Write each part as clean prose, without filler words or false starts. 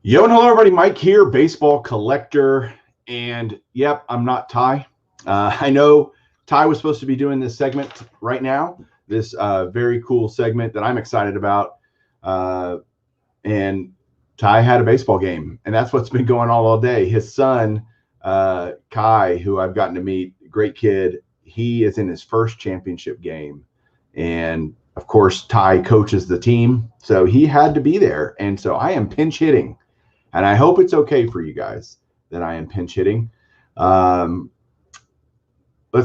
Yo, and hello, everybody. Mike here, baseball collector. And yep, I'm not Ty. I know Ty was supposed to be doing this segment right now, this very cool segment that I'm excited about. And Ty had a baseball game, and that's what's been going on all day. His son, Kai, who I've gotten to meet, great kid, he is in his first championship game. And of course, Ty coaches the team, so he had to be there. And so I am pinch hitting. And I hope it's okay for you guys that I am pinch hitting. Let's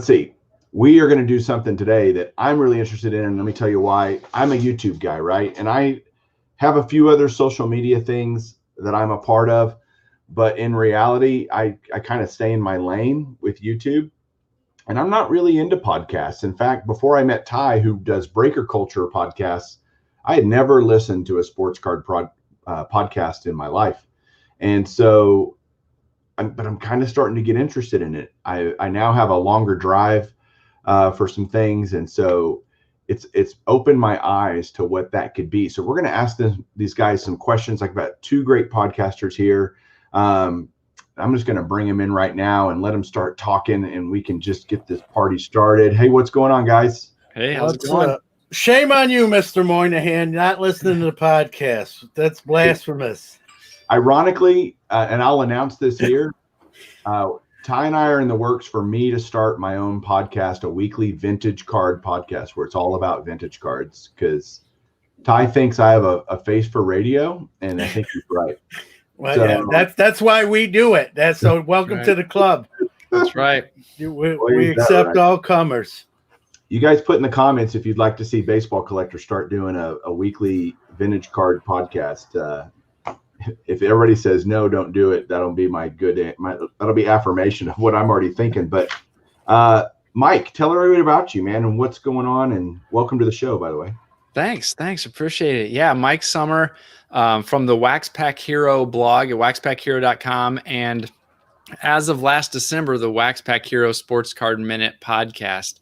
see. We are going to do something today that I'm really interested in. And let me tell you why. I'm a YouTube guy, right? And I have a few other social media things that I'm a part of. But in reality, I kind of stay in my lane with YouTube. And I'm not really into podcasts. In fact, before I met Ty, who does BreakerCulture podcasts, I had never listened to a sports card podcast in my life. And so, but I'm kind of starting to get interested in it. I now have a longer drive for some things. And so it's opened my eyes to what that could be. So we're going to ask these guys some questions. I've got two great podcasters here. I'm just going to bring them in right now and let them start talking, and we can just get this party started. Hey, what's going on, guys? Hey, how's it going? Shame on you, Mr. Moynihan, not listening to the podcast. That's blasphemous. Ironically, and I'll announce this here, Ty and I are in the works for me to start my own podcast, a weekly vintage card podcast where it's all about vintage cards, because Ty thinks I have a face for radio, and I think he's right. Well, so, yeah, that's why we do it. So welcome right. To the club. That's right. We accept all comers. You guys put in the comments if you'd like to see Baseball Collector start doing a weekly vintage card podcast. If everybody says no, don't do it, that'll be that'll be affirmation of what I'm already thinking. But Mike, tell everybody about you, man, and what's going on, and welcome to the show, by the way. Thanks. Appreciate it. Yeah, Mike Summer from the Wax Pack Hero blog at waxpackhero.com, and as of last December, the Wax Pack Hero Sports Card Minute podcast.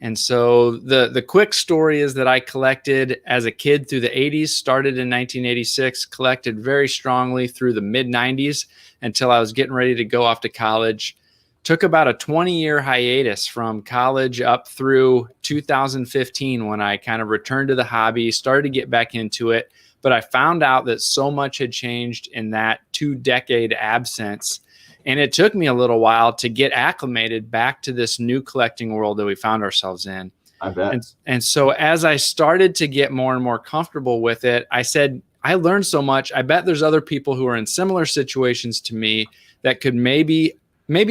And so the quick story is that I collected as a kid through the 80s, started in 1986, collected very strongly through the mid-90s until I was getting ready to go off to college. Took about a 20-year hiatus from college up through 2015 when I kind of returned to the hobby, started to get back into it. But I found out that so much had changed in that 2-decade absence. And it took me a little while to get acclimated back to this new collecting world that we found ourselves in. I bet. And so as I started to get more and more comfortable with it, I said, I learned so much. I bet there's other people who are in similar situations to me that could maybe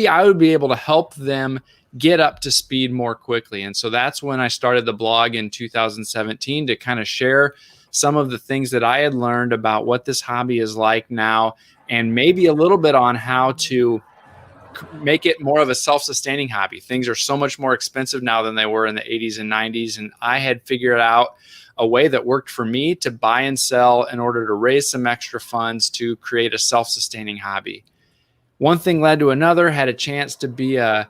I would be able to help them get up to speed more quickly. And so that's when I started the blog in 2017 to kind of share some of the things that I had learned about what this hobby is like now, and maybe a little bit on how to make it more of a self-sustaining hobby. Things are so much more expensive now than they were in the 80s and 90s. And I had figured out a way that worked for me to buy and sell in order to raise some extra funds to create a self-sustaining hobby. One thing led to another, had a chance to be a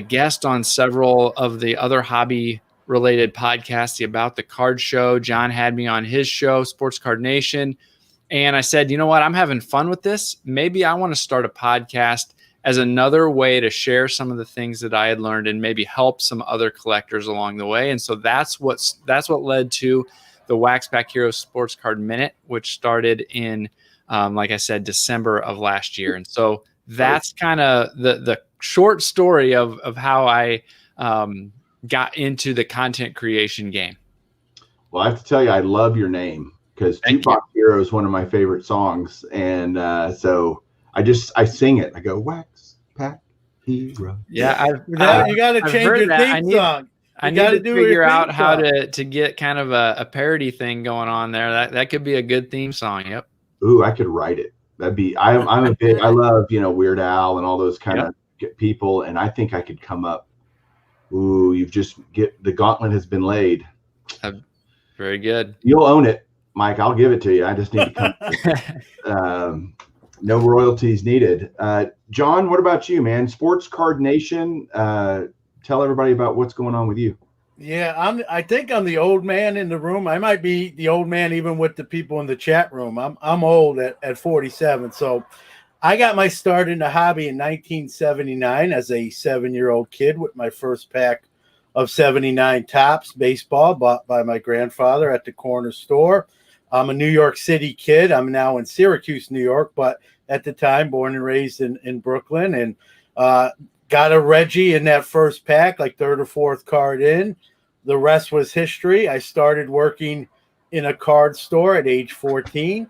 guest on several of the other hobby-related podcasts, the About the Card Show. John had me on his show, Sports Card Nation. And I said, you know what, I'm having fun with this. Maybe I want to start a podcast as another way to share some of the things that I had learned and maybe help some other collectors along the way. And so that's what led to the Wax Pack Hero Sports Card Minute, which started in, like I said, December of last year. And so that's kind of the short story of how I got into the content creation game. Well, I have to tell you, I love your name, because Tupac Hero is one of my favorite songs. And so I sing it. I go, Wax Pack Hero. Yeah. You got to change your theme song. I need to figure out how to get kind of a parody thing going on there. That could be a good theme song. Yep. Ooh, I could write it. I love, Weird Al and all those kind of people. And I think I could come up. Ooh, the gauntlet has been laid. Very good. You'll own it, Mike. I'll give it to you. I just need to come. No royalties needed. John, what about you, man? Sports Card Nation. Tell everybody about what's going on with you. Yeah, I think I'm the old man in the room. I might be the old man even with the people in the chat room. I'm old at 47. So I got my start in the hobby in 1979 as a 7-year-old kid with my first pack of 79 Tops baseball bought by my grandfather at the corner store. I'm a New York City kid. I'm now in Syracuse, New York, but at the time born and raised in Brooklyn, and got a Reggie in that first pack, like third or fourth card in. The rest was history. I started working in a card store at age 14.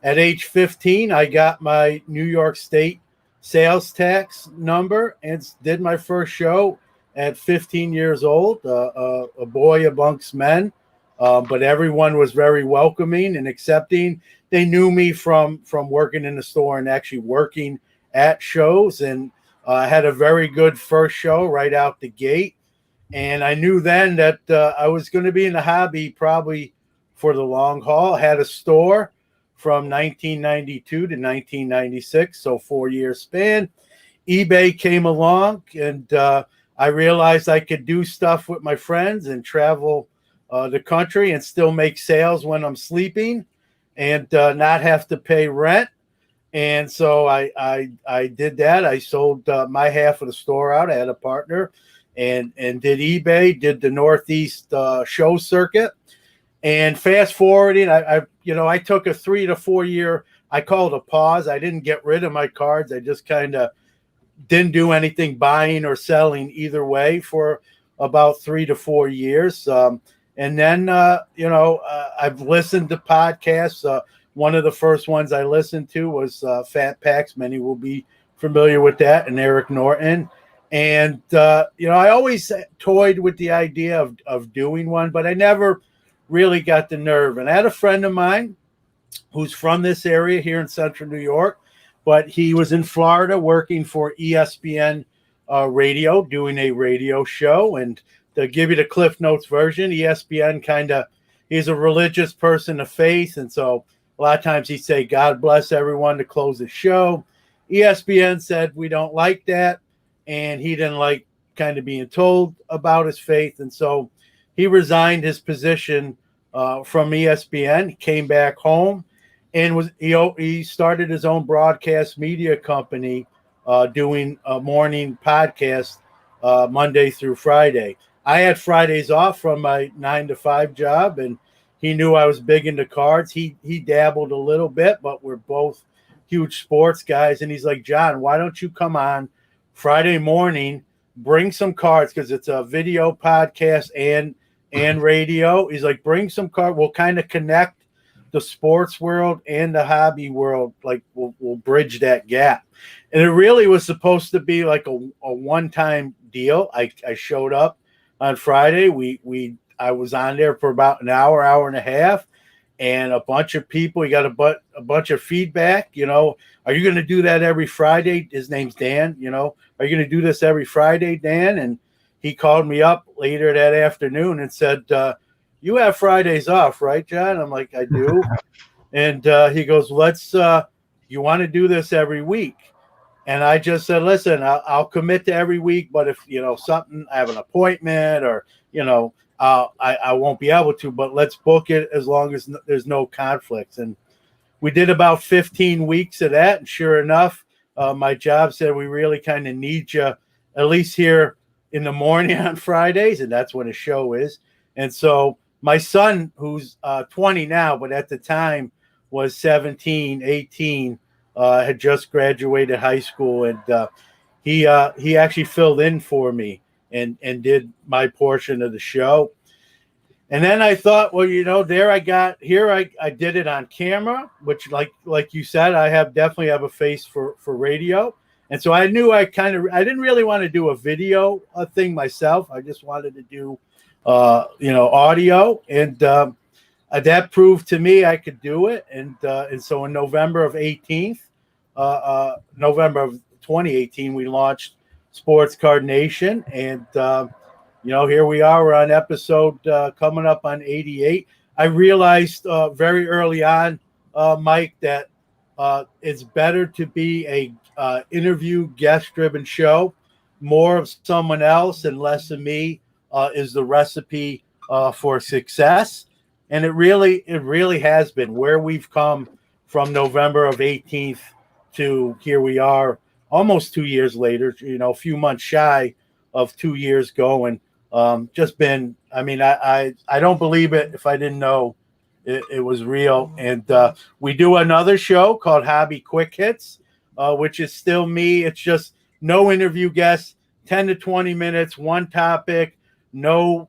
At age 15, I got my New York State sales tax number and did my first show at 15 years old, a boy amongst men. But everyone was very welcoming and accepting. They knew me from working in the store and actually working at shows. And I had a very good first show right out the gate. And I knew then that I was going to be in the hobby probably for the long haul. I had a store from 1992 to 1996, so 4-year span. eBay came along, and I realized I could do stuff with my friends and travel the country and still make sales when I'm sleeping and not have to pay rent. And so I did that. I sold my half of the store out. I had a partner and did eBay, did the Northeast show circuit. And fast forwarding, I took a 3 to 4 year, I call it a pause. I didn't get rid of my cards. I just kind of didn't do anything buying or selling either way for about 3 to 4 years. And then, I've listened to podcasts. One of the first ones I listened to was Fat Packs. Many will be familiar with that, and Eric Norton. And, I always toyed with the idea of doing one, but I never really got the nerve. And I had a friend of mine who's from this area here in central New York, but he was in Florida working for ESPN radio, doing a radio show. And to give you the Cliff Notes version, ESPN he's a religious person of faith. And so a lot of times he'd say, God bless everyone to close the show. ESPN said, we don't like that. And he didn't like kind of being told about his faith. And so he resigned his position from ESPN. He came back home and he started his own broadcast media company, doing a morning podcast Monday through Friday. I had Fridays off from my 9 to 5 job, and he knew I was big into cards. He dabbled a little bit, but we're both huge sports guys. And he's like, John, why don't you come on Friday morning, bring some cards, because it's a video podcast and radio. He's like, bring some cards. We'll kind of connect the sports world and the hobby world. Like we'll bridge that gap. And it really was supposed to be like a one-time deal. I showed up on Friday. I was on there for about an hour and a half, and a bunch of people. We got a bunch of feedback. Are you going to do that every Friday? His name's Dan. Are you going to do this every Friday, Dan? And he called me up later that afternoon and said, you have Fridays off, right, John? I'm like, I do. And he goes, you want to do this every week? And I just said, listen, I'll commit to every week, but if, something, I have an appointment or, I won't be able to, but let's book it as long as there's no conflicts. And we did about 15 weeks of that. And sure enough, my job said, we really kind of need you at least here in the morning on Fridays. And that's when a show is. And so my son, who's 20 now, but at the time was 17, 18, had just graduated high school. And he actually filled in for me and did my portion of the show. And then I thought, well, I did it on camera, which like you said, I definitely have a face for radio. And so I knew I didn't really want to do a video thing myself. I just wanted to do, audio. And that proved to me I could do it. And so in November of 2018, we launched Sports Card Nation. And, here we are. We're on episode coming up on 88. I realized very early on, Mike, that it's better to be a interview guest-driven show, more of someone else and less of me is the recipe for success. And it really has been. Where we've come from November of 18th to here we are almost 2 years later, a few months shy of 2 years going. Just been, I don't believe it if I didn't know it was real. And we do another show called Hobby Quick Hits, which is still me. It's just no interview guests, 10 to 20 minutes, one topic, no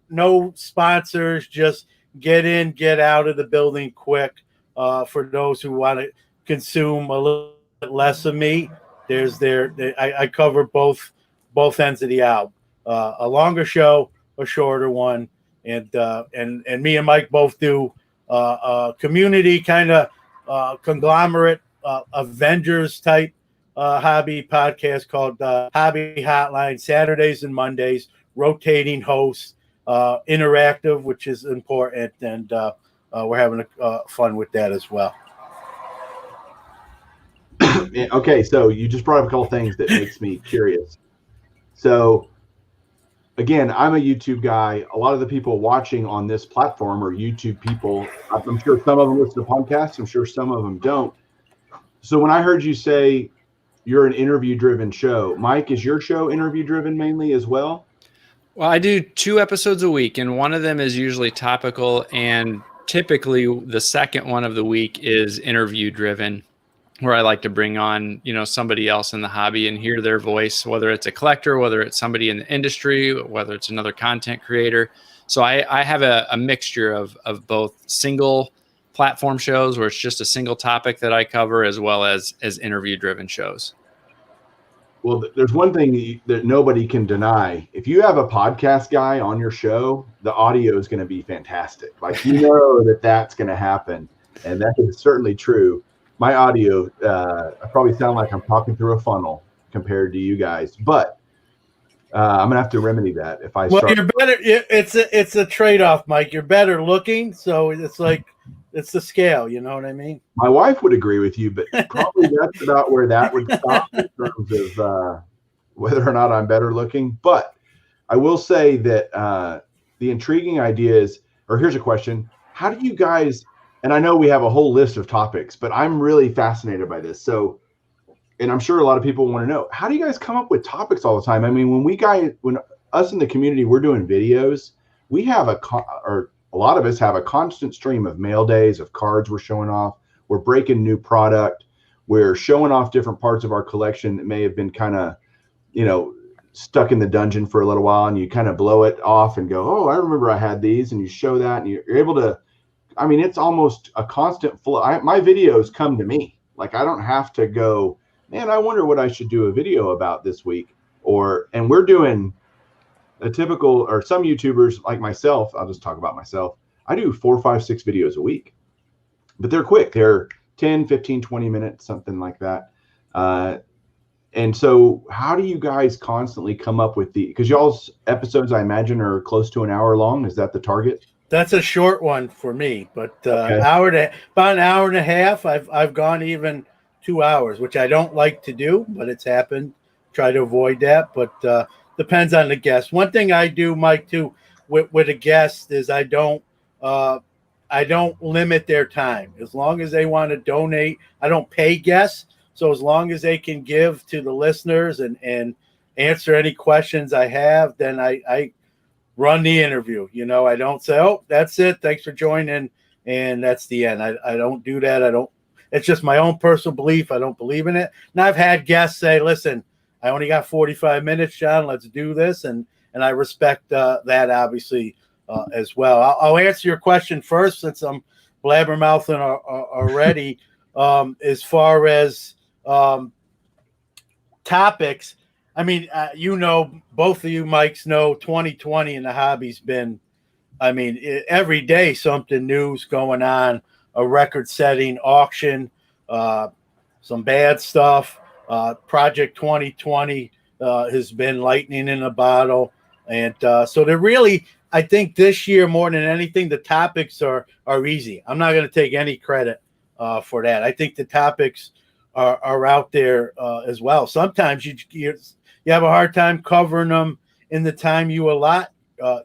sponsors, just get in, get out of the building quick. For those who want to consume a little bit less of me, I cover both ends of the album. A longer show, a shorter one, and me and Mike both do a community kind of conglomerate Avengers type hobby podcast called Hobby Hotline, Saturdays and Mondays, rotating hosts, interactive, which is important, and we're having fun with that as well. Okay, so you just brought up a couple things that makes me curious. So again, I'm a YouTube guy. A lot of the people watching on this platform are YouTube people. I'm sure some of them listen to podcasts. I'm sure some of them don't. So when I heard you say you're an interview-driven show, Mike, is your show interview-driven mainly as well? Well, I do 2 episodes a week, and one of them is usually topical, and typically the second one of the week is interview-driven, where I like to bring on, somebody else in the hobby and hear their voice, whether it's a collector, whether it's somebody in the industry, whether it's another content creator. So I have a mixture of both single platform shows where it's just a single topic that I cover, as well as interview-driven shows. Well, there's one thing that nobody can deny. If you have a podcast guy on your show, the audio is going to be fantastic. Like, that's going to happen. And that is certainly true. My audio, I probably sound like I'm talking through a funnel compared to you guys, but I'm gonna have to remedy that if I start. Well, you're better. It's a trade-off, Mike. You're better looking, so it's like it's the scale. You know what I mean? My wife would agree with you, but probably that's about where that would stop in terms of whether or not I'm better looking. But I will say that the intriguing idea is, or here's a question: how do you guys? And I know we have a whole list of topics, but I'm really fascinated by this. So, and I'm sure a lot of people want to know, how do you guys come up with topics all the time? I mean, when us in the community, we're doing videos, we have a lot of us have a constant stream of mail days, of cards we're showing off. We're breaking new product. We're showing off different parts of our collection that may have been kind of, stuck in the dungeon for a little while, and you kind of blow it off and go, oh, I remember I had these, and you show that, and you're able to. I mean, it's almost a constant flow. My videos come to me. Like, I don't have to go, man, I wonder what I should do a video about this week. And we're doing a typical, or some YouTubers like myself, I'll just talk about myself. I do 4, 5, 6 videos a week, but they're quick. They're 10, 15, 20 minutes, something like that. And so how do you guys constantly come up with because y'all's episodes, I imagine, are close to an hour long. Is that the target? That's a short one for me, but Okay. about an hour and a half. I've gone even 2 hours, which I don't like to do, but it's happened. Try to avoid that, but depends on the guest. One thing I do, Mike, too, with a guest is I don't limit their time. As long as they want to donate, I don't pay guests. So as long as they can give to the listeners and answer any questions I have, then I run the interview. I don't say, oh, that's it, thanks for joining, and that's the end. I don't do that. It's just my own personal belief. I don't believe in it. And I've had guests say, listen, I only got 45 minutes, John, let's do this. And I respect that, obviously, as well. I'll answer your question first, since I'm blabbermouthing already. As far as topics, I mean, both of you Mikes know 2020 in the hobby's been, every day something new's going on, a record-setting auction, some bad stuff. Project 2020 has been lightning in a bottle. And so they're really, I think this year more than anything, the topics are easy. I'm not going to take any credit for that. I think the topics are out there as well. Sometimes you have a hard time covering them in the time you allot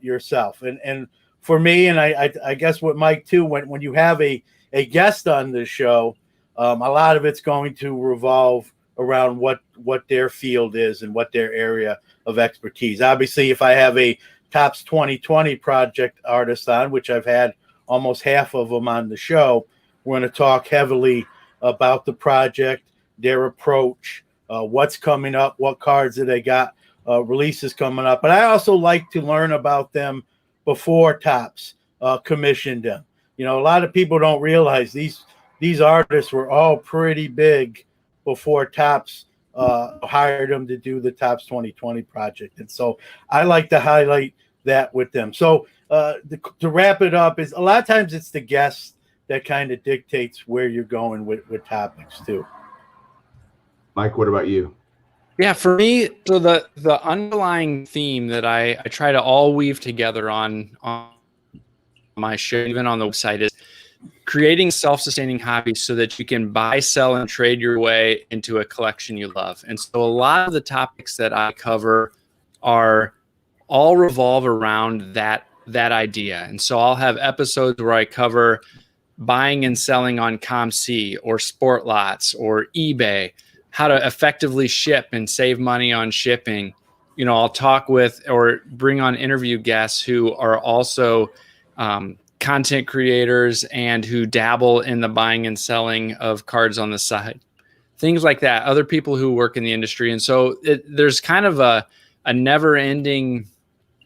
yourself. And for me, and I guess with Mike too, when you have a guest on the show, a lot of it's going to revolve around what their field is and what their area of expertise. Obviously, if I have a Topps 2020 project artist on, which I've had almost half of them on the show, we're going to talk heavily about the project, their approach, what's coming up, what cards that they got, releases coming up. But I also like to learn about them before Topps commissioned them. You know, a lot of people don't realize these artists were all pretty big before Topps hired them to do the Topps 2020 project. And so I like to highlight that with them. So to wrap it up, is a lot of times it's the guest that kind of dictates where you're going with topics too. Mike, what about you? Yeah, for me, so the underlying theme that I try to all weave together on my show, even on the website, is creating self-sustaining hobbies so that you can buy, sell, and trade your way into a collection you love. And so a lot of the topics that I cover all revolve around that idea. And so I'll have episodes where I cover buying and selling on ComC or Sport Lots or eBay, how to effectively ship and save money on shipping. You know, I'll talk with or bring on interview guests who are also content creators and who dabble in the buying and selling of cards on the side, things like that, other people who work in the industry. And so there's kind of a never-ending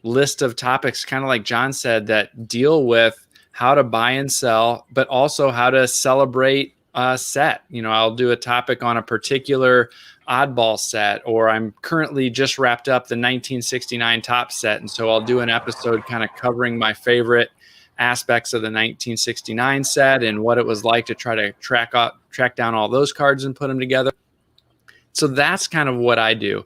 list of topics, kind of like John said, that deal with how to buy and sell, but also how to celebrate a set. You know, I'll do a topic on a particular oddball set, or I'm currently just wrapped up the 1969 Topps set. And so I'll do an episode kind of covering my favorite aspects of the 1969 set and what it was like to try to track down all those cards and put them together. So that's kind of what I do.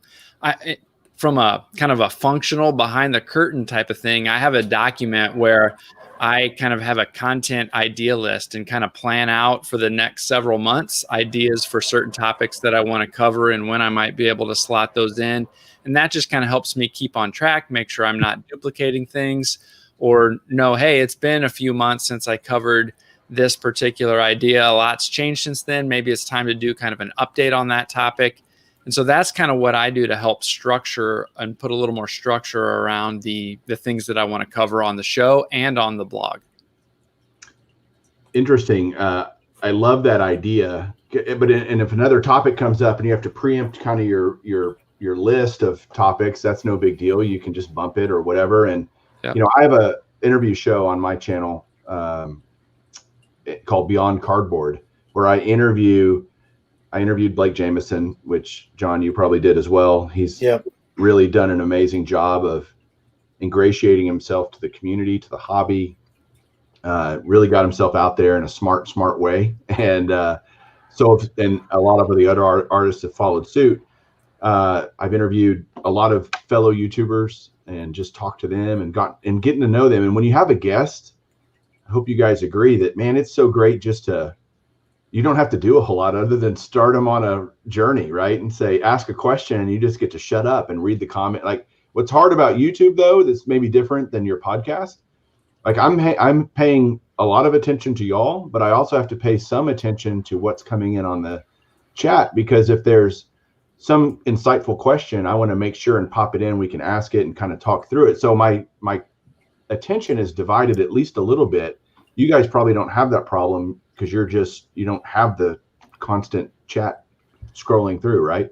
From a kind of a functional behind the curtain type of thing, I have a document where I kind of have a content idea list and kind of plan out for the next several months ideas for certain topics that I want to cover and when I might be able to slot those in. And that just kind of helps me keep on track, make sure I'm not duplicating things, or know, hey, it's been a few months since I covered this particular idea. A lot's changed since then. Maybe it's time to do kind of an update on that topic. And so that's kind of what I do to help structure and put a little more structure around the things that I want to cover on the show and on the blog. Interesting. I love that idea. But if another topic comes up and you have to preempt kind of your list of topics, that's no big deal. You can just bump it or whatever. And yep. You know, I have a interview show on my channel called Beyond Cardboard, where I interviewed Blake Jameson, which John, you probably did as well. He's really done an amazing job of ingratiating himself to the community, to the hobby, really got himself out there in a smart way. And and a lot of the other artists have followed suit. I've interviewed a lot of fellow YouTubers and just talked to them and getting to know them. And when you have a guest, I hope you guys agree that, man, it's so great just you don't have to do a whole lot other than start them on a journey, right? And say, ask a question and you just get to shut up and read the comment. Like, what's hard about YouTube though, that's maybe different than your podcast. Like I'm paying a lot of attention to y'all, but I also have to pay some attention to what's coming in on the chat, because if there's some insightful question, I want to make sure and pop it in. We can ask it and kind of talk through it. So my attention is divided at least a little bit. You guys probably don't have that problem because you don't have the constant chat scrolling through, right?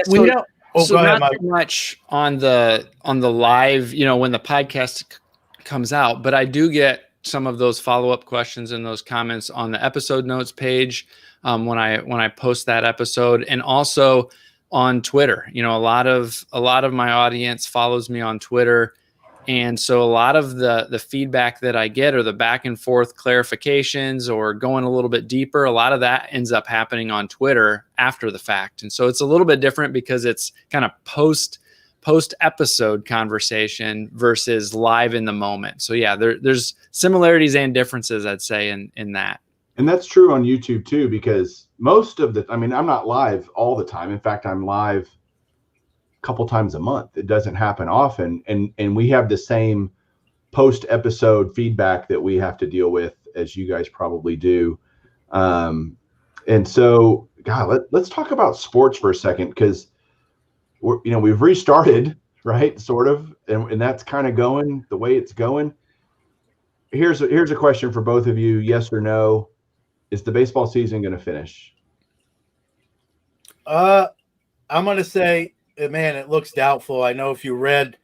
So not so much on the live, you know, when the podcast comes out, but I do get some of those follow-up questions and those comments on the episode notes page when I post that episode, and also on Twitter. You know, a lot of my audience follows me on Twitter. And so a lot of the feedback that I get, or the back and forth clarifications or going a little bit deeper, a lot of that ends up happening on Twitter after the fact. And so it's a little bit different because it's kind of post episode conversation versus live in the moment. So yeah, there's similarities and differences, I'd say, in that. And that's true on YouTube too, because I'm not live all the time. In fact, I'm live couple times a month. It doesn't happen often. And we have the same post episode feedback that we have to deal with as you guys probably do. And so, God, let's talk about sports for a second, because we've restarted, right? Sort of, and that's kind of going the way it's going. Here's a question for both of you: yes or no? Is the baseball season going to finish? I'm going to say, man, it looks doubtful. I know if you read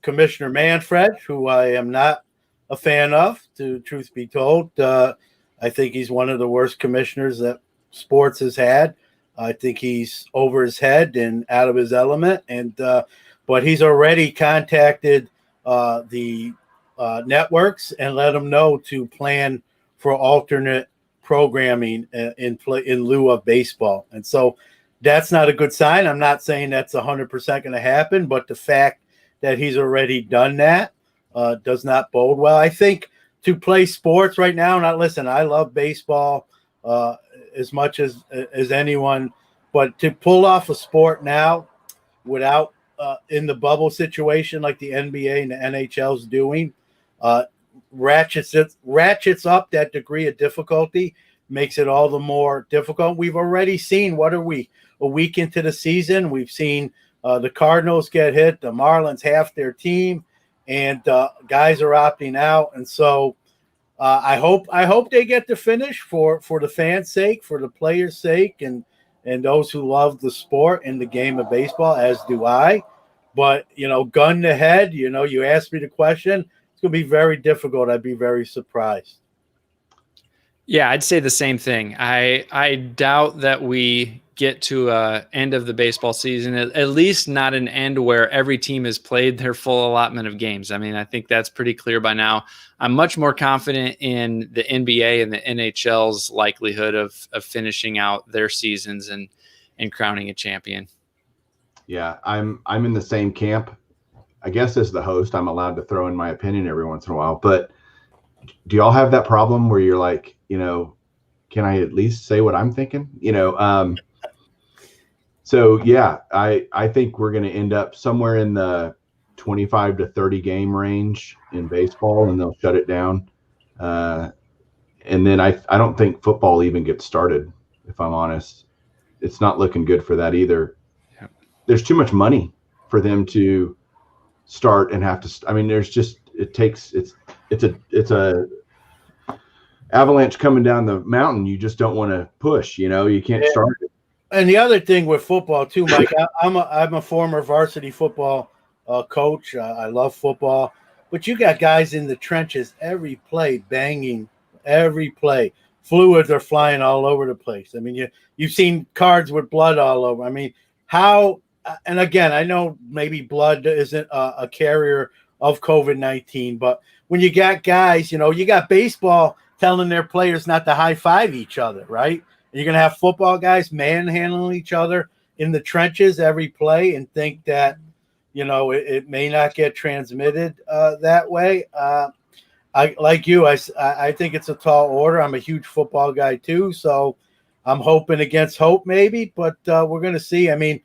Commissioner Manfred, who I am not a fan of, to truth be told, I think he's one of the worst commissioners that sports has had. I think he's over his head and out of his element. But he's already contacted the networks and let them know to plan for alternate programming in lieu of baseball. And so that's not a good sign. I'm not saying that's 100% going to happen, but the fact that he's already done that does not bode well. I think to play sports right now, I love baseball as much as anyone, but to pull off a sport now without in the bubble situation like the NBA and the NHL's doing, ratchets up that degree of difficulty, makes it all the more difficult. We've already seen, what are we, a week into the season? We've seen the Cardinals get hit, the Marlins half their team, and guys are opting out. And so I hope they get to finish for the fans' sake, for the players' sake, and those who love the sport and the game of baseball, as do I. But, gun to head, you asked me the question, it's going to be very difficult. I'd be very surprised. Yeah, I'd say the same thing. I doubt that we get to an end of the baseball season, at least not an end where every team has played their full allotment of games. I mean, I think that's pretty clear by now. I'm much more confident in the NBA and the NHL's likelihood of finishing out their seasons and crowning a champion. Yeah, I'm in the same camp. I guess as the host, I'm allowed to throw in my opinion every once in a while. But do y'all have that problem where you're like, can I at least say what I'm thinking? So yeah, I think we're going to end up somewhere in the 25 to 30 game range in baseball, and they'll shut it down. And then I don't think football even gets started, if I'm honest. It's not looking good for that either. Yeah. There's too much money for them to start and have to. I mean, it's a avalanche coming down the mountain. You just don't want to push. You can't start it. And the other thing with football too, Mike, I'm a former varsity football coach. I love football, but you got guys in the trenches every play, banging every play. Fluids are flying all over the place. I mean, you've seen cards with blood all over. I mean, how? And again, I know maybe blood isn't a carrier of COVID-19, but when you got guys, you got baseball telling their players not to high five each other, right? You're going to have football guys manhandling each other in the trenches every play and think that, it may not get transmitted that way. I think it's a tall order. I'm a huge football guy too, so I'm hoping against hope maybe, but we're going to see. I mean,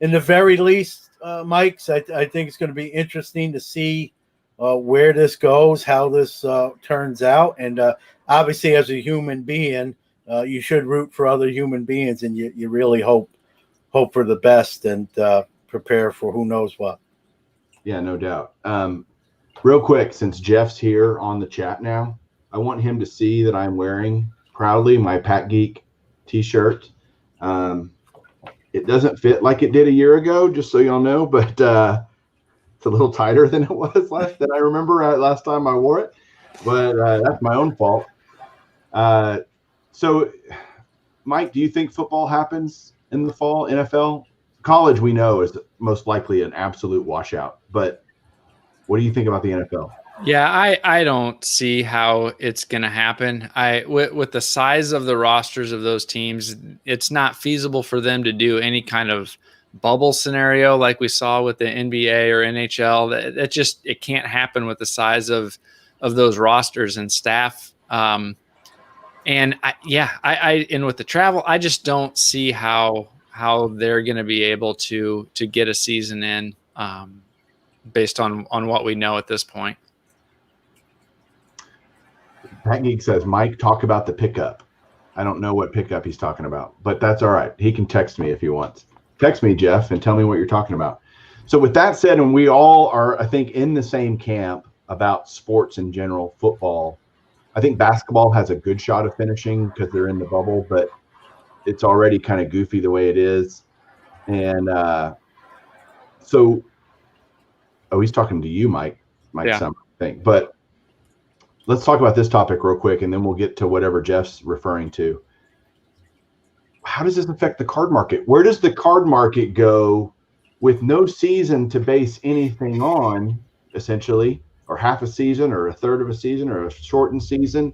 in the very least, Mike, I think it's going to be interesting to see where this goes, how this turns out. And obviously, as a human being, you should root for other human beings, and you really hope for the best and prepare for who knows what. Yeah, no doubt. Real quick, since Jeff's here on the chat now, I want him to see that I'm wearing proudly my Pack Geek t-shirt. It doesn't fit like it did a year ago, just so y'all know, but it's a little tighter than it was than I remember last time I wore it. But that's my own fault. So, Mike, do you think football happens in the fall, NFL? College, we know, is most likely an absolute washout. But what do you think about the NFL? Yeah, I don't see how it's going to happen. With the size of the rosters of those teams, it's not feasible for them to do any kind of bubble scenario like we saw with the NBA or NHL. That just, it can't happen with the size of those rosters and staff. And with the travel, I just don't see how how they're going to be able to get a season in based on what we know at this point. Pat Geek says, Mike, talk about the pickup. I don't know what pickup he's talking about, but that's all right. He can text me if he wants. Text me, Jeff, and tell me what you're talking about. So with that said, and we all are, I think, in the same camp about sports in general, football, I think basketball has a good shot of finishing because they're in the bubble, but it's already kind of goofy the way it is. And so, he's talking to you, Mike Summer, I think. But let's talk about this topic real quick, and then we'll get to whatever Jeff's referring to. How does this affect the card market? Where does the card market go with no season to base anything on, essentially, or half a season or a third of a season or a shortened season?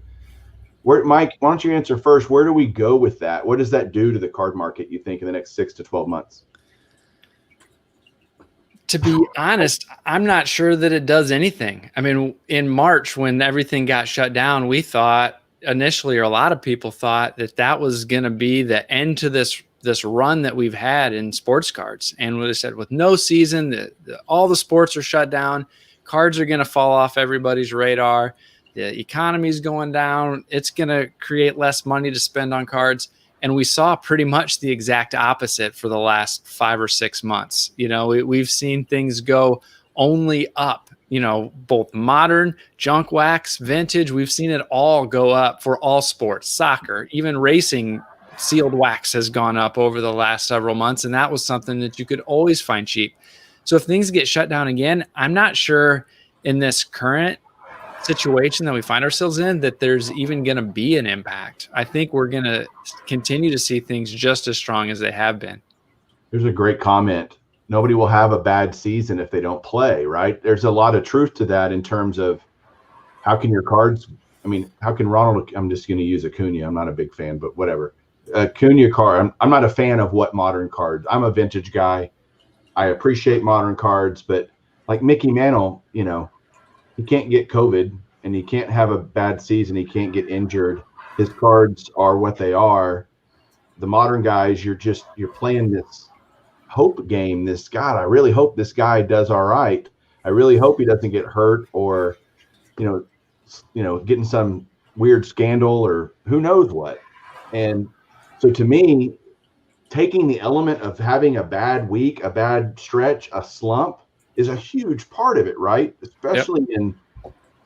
Mike, why don't you answer first? Where do we go with that? What does that do to the card market, you think, in the next 6 to 12 months? To be honest, I'm not sure that it does anything. I mean, in March, when everything got shut down, we thought initially, or a lot of people thought that was going to be the end to this run that we've had in sports cards. And we said, with no season, all the sports are shut down. Cards are going to fall off everybody's radar. The economy is going down. It's going to create less money to spend on cards. And we saw pretty much the exact opposite for the last 5 or 6 months. You know, we've seen things go only up, you know, both modern, junk wax, vintage. We've seen it all go up for all sports, soccer, even racing. Sealed wax has gone up over the last several months. And that was something that you could always find cheap. So if things get shut down again, I'm not sure in this current situation that we find ourselves in that there's even going to be an impact. I think we're going to continue to see things just as strong as they have been. There's a great comment. Nobody will have a bad season if they don't play, right? There's a lot of truth to that in terms of how can your cards, I mean, how can Ronald, I'm just going to use Acuna. I'm not a big fan, but whatever. Acuna card, I'm not a fan of what modern cards. I'm a vintage guy. I appreciate modern cards, but like Mickey Mantle, you know, he can't get COVID and he can't have a bad season. He can't get injured. His cards are what they are. The modern guys, you're playing this hope game. This, God, I really hope this guy does all right. I really hope he doesn't get hurt or, you know, getting some weird scandal or who knows what. And so to me, taking the element of having a bad week, a bad stretch, a slump is a huge part of it, right? Especially in,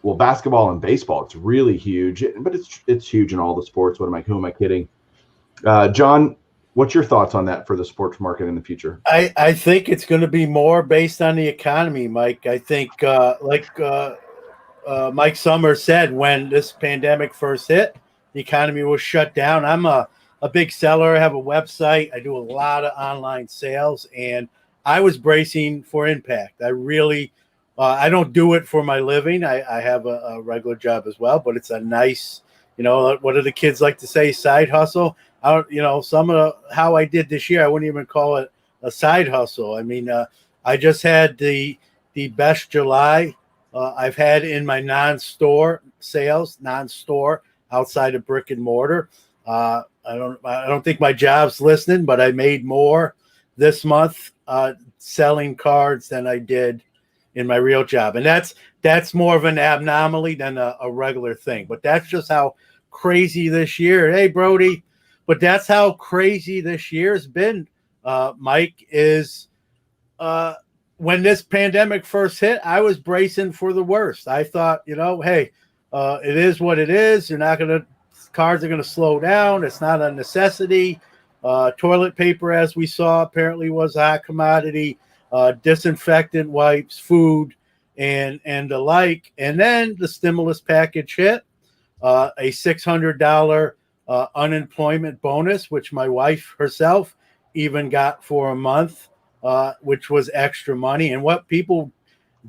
well, basketball and baseball, it's really huge, but it's huge in all the sports. Who am I kidding? John, what's your thoughts on that for the sports market in the future? I think it's going to be more based on the economy, Mike. I think Mike Summers said when this pandemic first hit, the economy was shut down. I'm a big seller. I have a website. I do a lot of online sales, and I was bracing for impact. I really, I don't do it for my living. I have a regular job as well, but it's a nice, you know, what do the kids like to say? Side hustle. Some of how I did this year, I wouldn't even call it a side hustle. I mean, I just had the best July I've had in my non-store sales, non-store outside of brick and mortar. I don't think my job's listening, but I made more this month selling cards than I did in my real job. And that's more of an abnormality than a regular thing. But that's just how crazy this year. Hey, Brody. But that's how crazy this year has been, Mike, is when this pandemic first hit, I was bracing for the worst. I thought, hey, it is what it is. Cards are going to slow down. It's not a necessity. Toilet paper, as we saw, apparently was a hot commodity. Disinfectant wipes, food, and the like. And then the stimulus package hit, a $600 unemployment bonus, which my wife herself even got for a month, which was extra money. And what people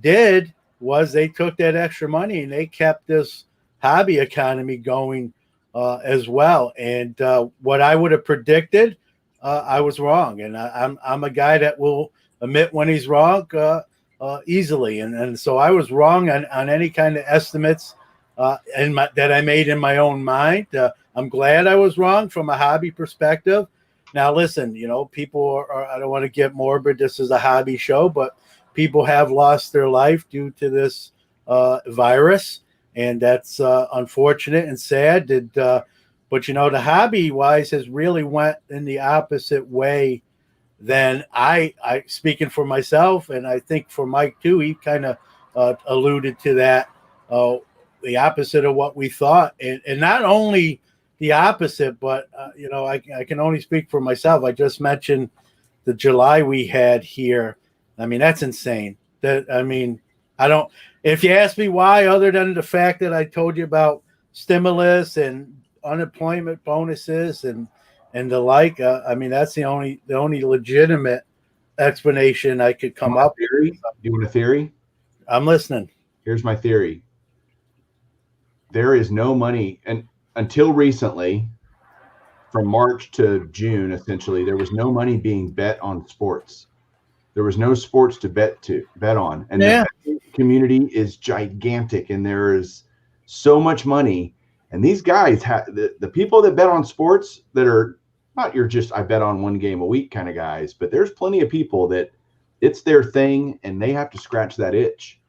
did was they took that extra money and they kept this hobby economy going as well. And what I would have predicted, I was wrong. And I'm a guy that will admit when he's wrong easily. And so I was wrong on any kind of estimates that I made in my own mind. I'm glad I was wrong from a hobby perspective. Now, listen, people are, I don't want to get morbid. This is a hobby show, but people have lost their life due to this virus, and that's unfortunate and sad. But the hobby wise has really went in the opposite way than I speaking for myself, and I think for Mike too. He kind of alluded to that, the opposite of what we thought, and not only the opposite, but I can only speak for myself. I just mentioned the July we had here. I mean, that's insane. I don't. If you ask me why, other than the fact that I told you about stimulus and unemployment bonuses and the like, that's the only legitimate explanation I could come up with. Do you want a theory? I'm listening. Here's my theory. There is no money, and until recently, from March to June, essentially, there was no money being bet on sports. There was no sports to bet on, and the community is gigantic, and there is so much money. And these guys have the people that bet on sports that are not your just I bet on one game a week kind of guys, but there's plenty of people that it's their thing and they have to scratch that itch.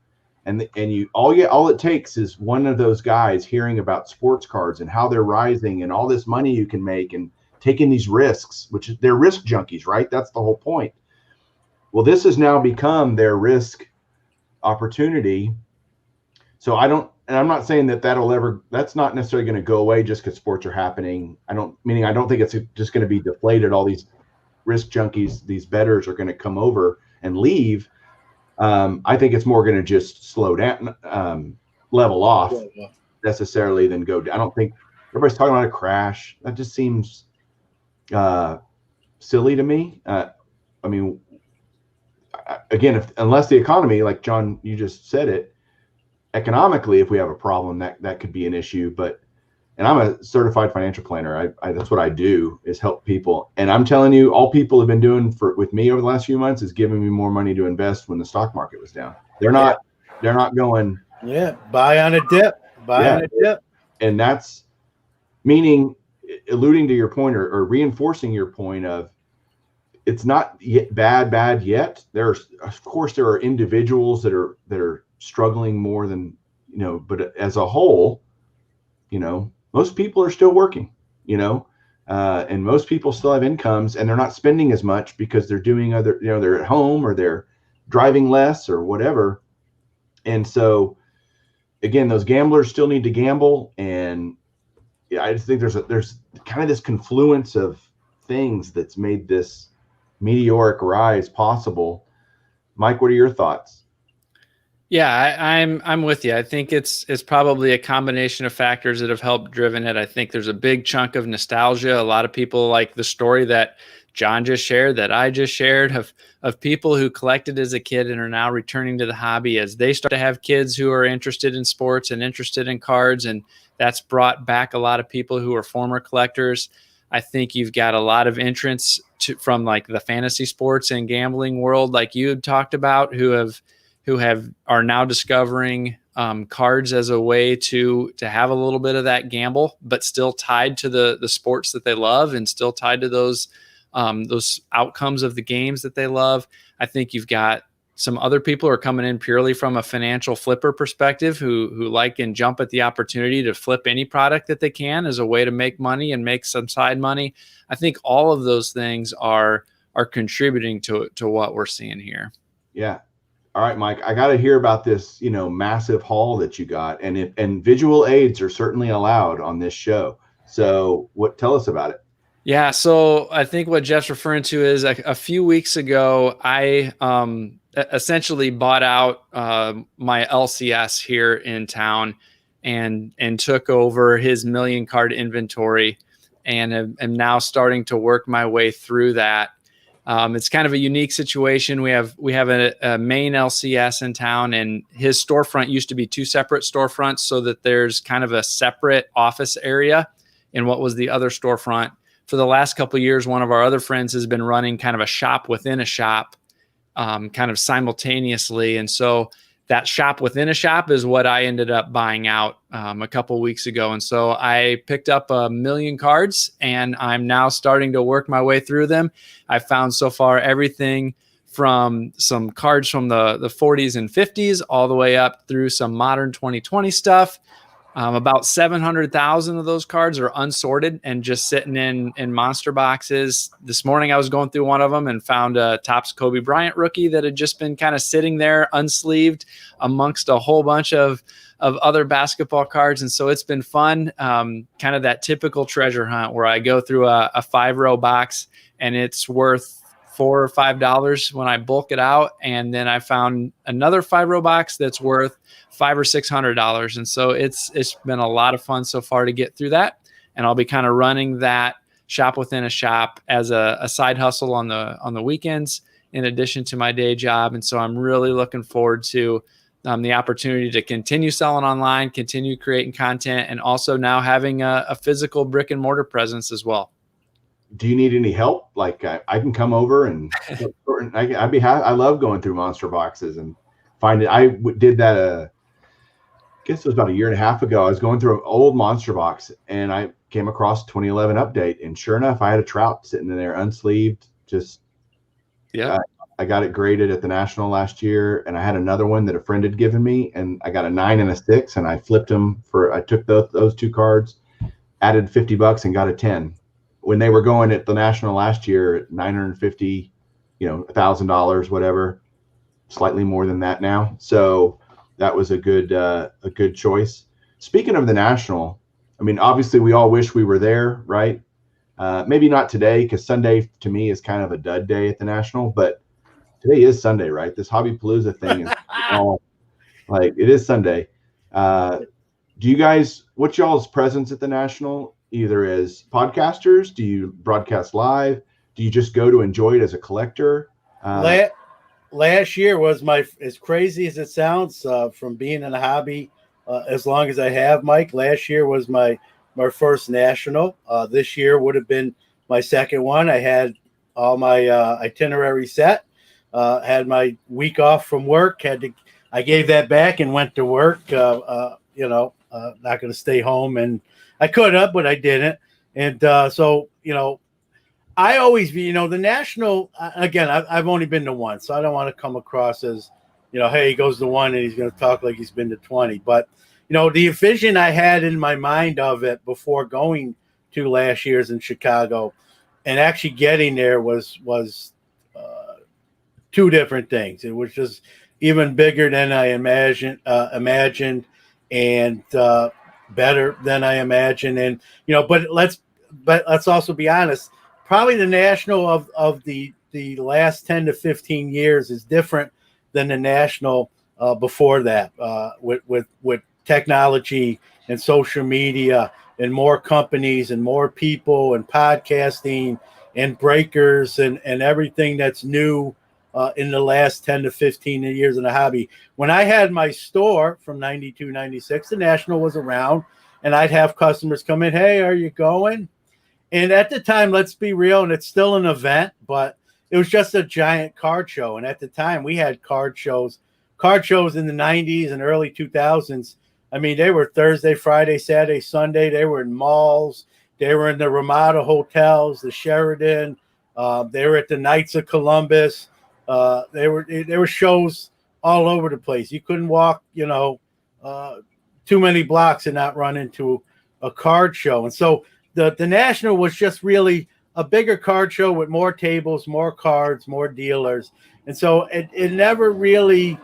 And all it takes is one of those guys hearing about sports cards and how they're rising and all this money you can make and taking these risks, which is they're risk junkies, right? That's the whole point. Well, this has now become their risk opportunity. So I'm not saying that's not necessarily going to go away just because sports are happening. I don't think it's just going to be deflated. All these risk junkies, these bettors are going to come over and leave. I think it's more going to just slow down, level off necessarily than go down. I don't think everybody's talking about a crash. That just seems silly to me. Again, unless the economy, like John, you just said it, economically, if we have a problem, that could be an issue. And I'm a certified financial planner. That's what I do, is help people. And I'm telling you, all people have been doing with me over the last few months is giving me more money to invest when the stock market was down. They're not going. Yeah. Buy on a dip. On a dip. And that's meaning, alluding to your point or reinforcing your point of, it's not yet bad yet. Of course, there are individuals that are struggling more than, but as a whole, most people are still working, and most people still have incomes and they're not spending as much because they're doing they're at home or they're driving less or whatever. And so again, those gamblers still need to gamble. And I just think there's kind of this confluence of things that's made this meteoric rise possible. Mike, what are your thoughts? Yeah, I'm with you. I think it's probably a combination of factors that have helped driven it. I think there's a big chunk of nostalgia. A lot of people like the story that John just shared, that I just shared, of people who collected as a kid and are now returning to the hobby as they start to have kids who are interested in sports and interested in cards. And that's brought back a lot of people who are former collectors. I think you've got a lot of entrants from like the fantasy sports and gambling world, like you had talked about, who are now discovering cards as a way to have a little bit of that gamble, but still tied to the sports that they love and still tied to those outcomes of the games that they love. I think you've got some other people who are coming in purely from a financial flipper perspective who like and jump at the opportunity to flip any product that they can as a way to make money and make some side money. I think all of those things are contributing to what we're seeing here. Yeah. All right, Mike, I got to hear about this, massive haul that you got, and visual aids are certainly allowed on this show. So tell us about it. Yeah. So I think what Jeff's referring to is a few weeks ago, I essentially bought out my LCS here in town and took over his million card inventory, and am now starting to work my way through that. It's kind of a unique situation. We have a main LCS in town, and his storefront used to be two separate storefronts, so that there's kind of a separate office area in what was the other storefront. For the last couple of years, one of our other friends has been running kind of a shop within a shop, kind of simultaneously. And so that shop within a shop is what I ended up buying out a couple weeks ago. And so I picked up 1 million cards, and I'm now starting to work my way through them. I found so far everything from some cards from the 40s and 50s all the way up through some modern 2020 stuff. About 700,000 of those cards are unsorted and just sitting in monster boxes. This morning I was going through one of them and found a Topps Kobe Bryant rookie that had just been kind of sitting there unsleeved amongst a whole bunch of other basketball cards. And so it's been fun, kind of that typical treasure hunt where I go through a 5-row box and it's worth $4 or $5 when I bulk it out. And then I found another 5-row box that's worth $500 or $600. And so it's been a lot of fun so far to get through that. And I'll be kind of running that shop within a shop as a side hustle on the weekends in addition to my day job. And so I'm really looking forward to the opportunity to continue selling online, continue creating content, and also now having a physical brick and mortar presence as well. Do you need any help? Like I can come over and I'd be happy. I love going through monster boxes and find it. I did that. I guess it was about 1.5 years ago. I was going through an old monster box and I came across 2011 update, and sure enough, I had a Trout sitting in there unsleeved. Just I got it graded at the National last year, and I had another one that a friend had given me, and I got a 9 and a 6, and I flipped them I took those 2 cards, added $50 and got a 10. When they were going at the National last year, $950, $1,000, whatever, slightly more than that now. So that was a good choice. Speaking of the National, I mean, obviously we all wish we were there, right? Maybe not today, because Sunday to me is kind of a dud day at the National, but today is Sunday, right? This Hobby Palooza thing is all like, it is Sunday. Do you guys, what's y'all's presence at the National? Either as podcasters, do you broadcast live? Do you just go to enjoy it as a collector? Last year was as crazy as it sounds, from being in a hobby as long as I have, Mike. Last year was my first National. This year would have been my second one. I had all my itinerary set, had my week off from work. I gave that back and went to work. Not going to stay home, and I could have, but I didn't. And so, I always be, the National, again, I've only been to one, so I don't want to come across as, hey, he goes to one and he's going to talk like he's been to 20. But, the vision I had in my mind of it before going to last year's in Chicago and actually getting there was 2 different things. It was just even bigger than I imagined and better than I imagined. And, but let's also be honest, probably the National of the last 10 to 15 years is different than the National before that, with technology and social media and more companies and more people and podcasting and breakers and everything that's new in the last 10 to 15 years in the hobby. When I had my store from 92, 96, the National was around, and I'd have customers come in, hey, are you going? And at the time, let's be real, and it's still an event, but it was just a giant card show. And at the time, we had card shows in the 90s and early 2000s. I mean, they were Thursday, Friday, Saturday, Sunday. They were in malls. They were in the Ramada hotels, the Sheraton. They were at the Knights of Columbus. There were shows all over the place. You couldn't walk, too many blocks and not run into a card show. And so the National was just really a bigger card show with more tables, more cards, more dealers. And so it never really,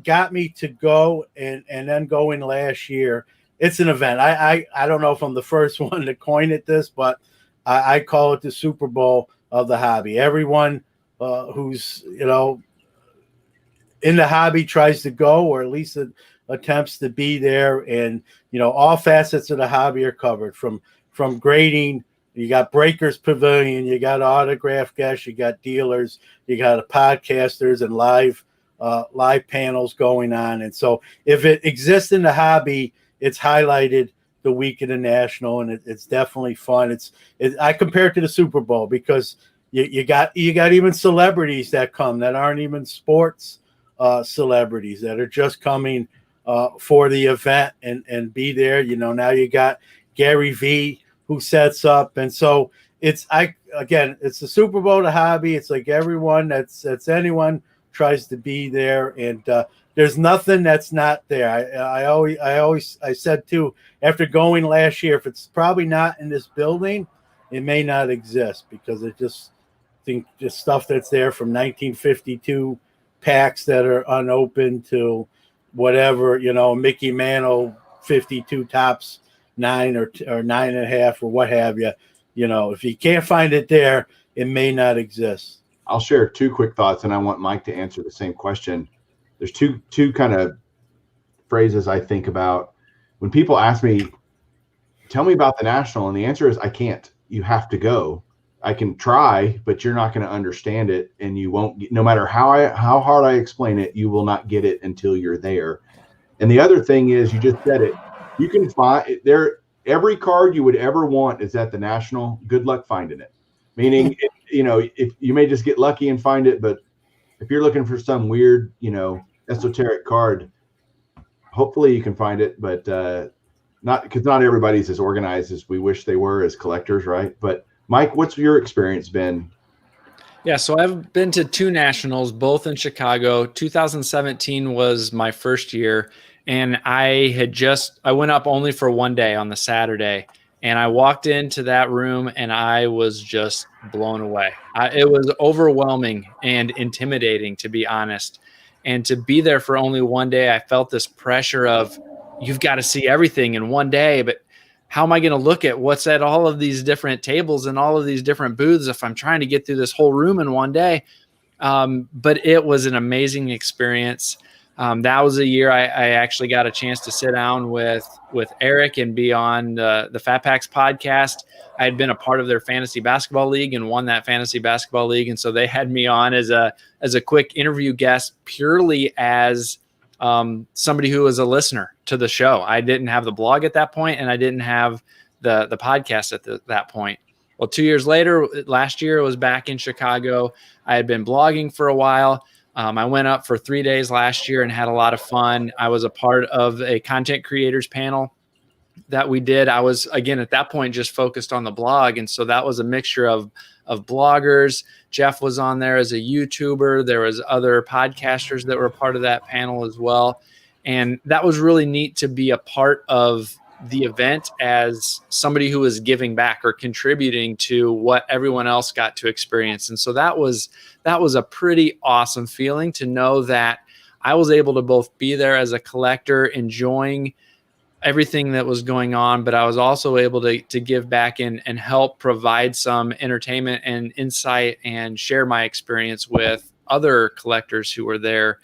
got me to go and then going last year. It's an event. I don't know if I'm the first one to coin it this, but I call it the Super Bowl of the hobby. Everyone who's, in the hobby tries to go, or at least attempts to be there. And, all facets of the hobby are covered from grading. You got Breakers Pavilion, you got autograph guests, you got dealers, you got podcasters and live panels going on. And so if it exists in the hobby, it's highlighted the week of the National, and it's definitely fun. I compare it to the Super Bowl because you got even celebrities that come that aren't even sports celebrities that are just coming for the event and be there. You know, now you got Gary V who sets up, and so it's it's the Super Bowl to hobby. It's like everyone that's anyone tries to be there, and there's nothing that's not there. I said too, after going last year, if it's probably not in this building, it may not exist, because it just stuff that's there from 1952 packs that are unopened to whatever, you know, Mickey Mantle 52 tops 9 or 9.5 or what have you. You know, if you can't find it there, it may not exist. I'll share 2 quick thoughts, and I want Mike to answer the same question. There's two kind of phrases I think about when people ask me, tell me about the National, and the answer is I can't. You have to go. I can try, but you're not going to understand it, and you won't. No matter how hard I explain it, you will not get it until you're there. And the other thing is, you just said it. You can find there. Every card you would ever want is at the National. Good luck finding it. Meaning, you know, if you may just get lucky and find it, but if you're looking for some weird, you know, esoteric card, hopefully you can find it, but not, because not everybody's as organized as we wish they were as collectors, right? But Mike, what's your experience been? Yeah, so I've been to 2 Nationals, both in Chicago. 2017 was my first year, and I went up only for one day on the Saturday, and I walked into that room and I was just blown away. It was overwhelming and intimidating, to be honest. And to be there for only one day, I felt this pressure of, you've got to see everything in one day, but how am I going to look at what's at all of these different tables and all of these different booths if I'm trying to get through this whole room in one day? But it was an amazing experience. That was a year I actually got a chance to sit down with Eric and be on the Fat Packs podcast. I had been a part of their fantasy basketball league and won that fantasy basketball league. And so they had me on as a quick interview guest, purely as somebody who was a listener to the show. I didn't have the blog at that point, and I didn't have the podcast at that point. Well, 2 years later, last year, it was back in Chicago. I had been blogging for a while. I went up for 3 days last year and had a lot of fun. I was a part of a content creators panel that we did. I was, again, at that point, just focused on the blog. And so that was a mixture of bloggers. Jeff was on there as a YouTuber. There was other podcasters that were part of that panel as well. And that was really neat to be a part of the event as somebody who was giving back or contributing to what everyone else got to experience. And so that was a pretty awesome feeling to know that I was able to both be there as a collector, enjoying everything that was going on, but I was also able to give back and help provide some entertainment and insight and share my experience with other collectors who were there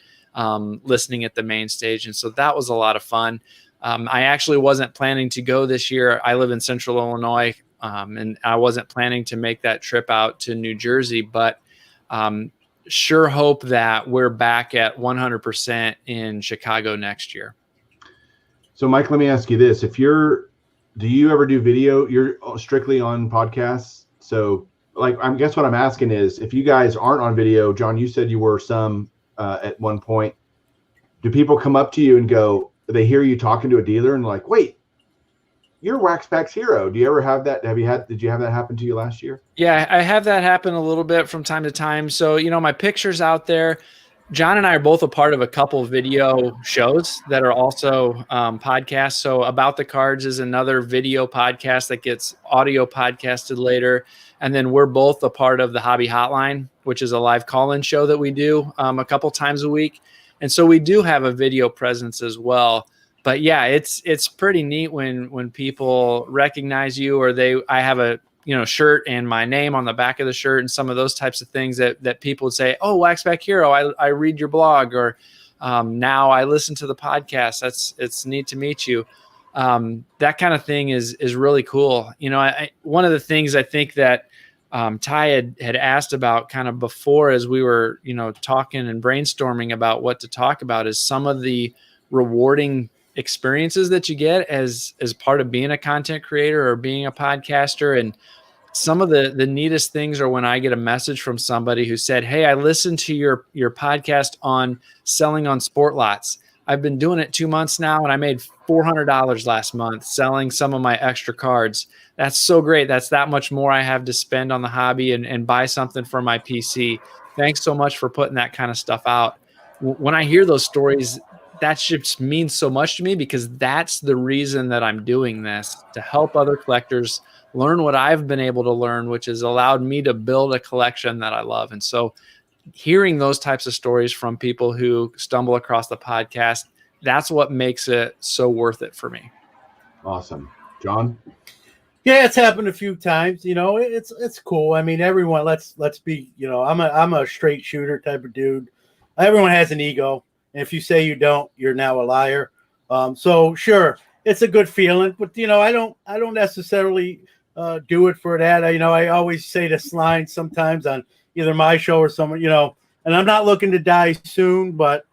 listening at the main stage. And so that was a lot of fun. I actually wasn't planning to go this year. I live in Central Illinois, and I wasn't planning to make that trip out to New Jersey, but sure hope that we're back at 100% in Chicago next year. So Mike, let me ask you this. Do you ever do video? You're strictly on podcasts. So I guess what I'm asking is, if you guys aren't on video, John, you said you were some at one point. Do people come up to you and go, they hear you talking to a dealer and like, wait, you're Wax Packs hero. Do you ever have that? Did you have that happen to you last year? Yeah, I have that happen a little bit from time to time. So, you know, my picture's out there. John and I are both a part of a couple of video shows that are also podcasts. So About the Cards is another video podcast that gets audio podcasted later. And then we're both a part of the Hobby Hotline, which is a live call-in show that we do a couple times a week. And so we do have a video presence as well. But yeah, it's pretty neat when people recognize you, or I have a shirt and my name on the back of the shirt and some of those types of things that people would say, oh, Wax Pack Hero, I read your blog, or now I listen to the podcast. It's neat to meet you. That kind of thing is really cool. You know, one of the things I think that Ty had asked about kind of before, as we were, talking and brainstorming about what to talk about, is some of the rewarding experiences that you get as part of being a content creator or being a podcaster. And some of the neatest things are when I get a message from somebody who said, "Hey, I listened to your podcast on selling on sport lots. I've been doing it 2 months now, and I made $400 last month selling some of my extra cards. That's so great. That's that much more I have to spend on the hobby and buy something for my PC. Thanks so much for putting that kind of stuff out." When I hear those stories, that just means so much to me, because that's the reason that I'm doing this, to help other collectors learn what I've been able to learn, which has allowed me to build a collection that I love. And so hearing those types of stories from people who stumble across the podcast, that's what makes it so worth it for me. Awesome. John? Yeah, it's happened a few times. It's cool. I mean, everyone, let's be, I'm a straight shooter type of dude. Everyone has an ego. And if you say you don't, you're now a liar. So sure, it's a good feeling, but I don't necessarily do it for that. I always say this line sometimes on either my show or someone, and I'm not looking to die soon, but